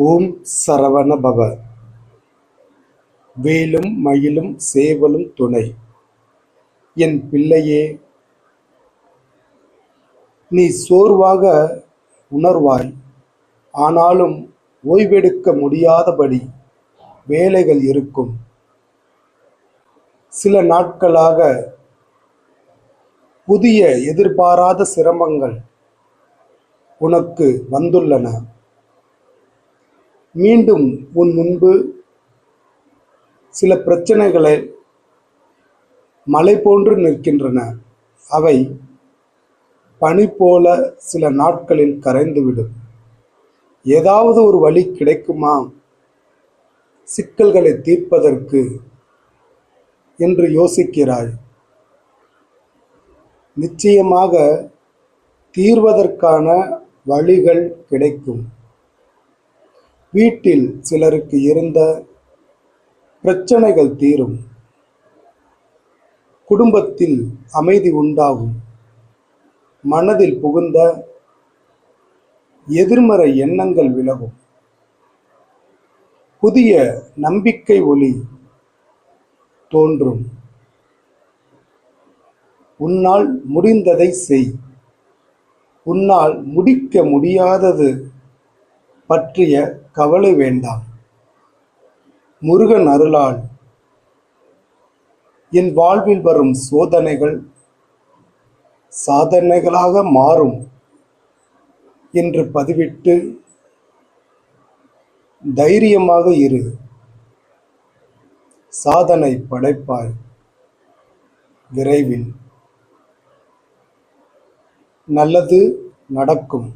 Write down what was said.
ஓம் சரவண பவ. வேலும் மயிலும் சேவலும் துணை. என் பிள்ளையே, நீ சோர்வாக உணர்வாய். ஆனாலும் ஓய்வெடுக்க முடியாதபடி வேலைகள் இருக்கும். சில நாட்களாக புதிய எதிர்பாராத சிரமங்கள் உனக்கு வந்துள்ளன. மீண்டும் உன் முன்பு சில பிரச்சனைகளை மலை போன்று நிற்கின்றன. அவை பனி போல சில நாட்களில் கரைந்துவிடும். ஏதாவது ஒரு வழி கிடைக்குமா சிக்கல்களை தீர்ப்பதற்கு என்று யோசிக்கிறாய். நிச்சயமாக தீர்வதற்கான வழிகள் கிடைக்கும். வீட்டில் சிலருக்கு இருந்த பிரச்சனைகள் தீரும். குடும்பத்தில் அமைதி உண்டாகும். மனதில் புகுந்த எதிர்மறை எண்ணங்கள் விலகும். புதிய நம்பிக்கை ஒளி தோன்றும். உன்னால் முடிந்ததை செய். உன்னால் முடிக்க முடியாதது பற்றிய கவலை வேண்டாம். முருகன் அருளால் என் வாழ்வில் வரும் சோதனைகள் சாதனைகளாக மாறும் என்று பதிவிட்டு தைரியமாக இரு. சாதனை படைப்பாய். விரைவில் நல்லது நடக்கும்.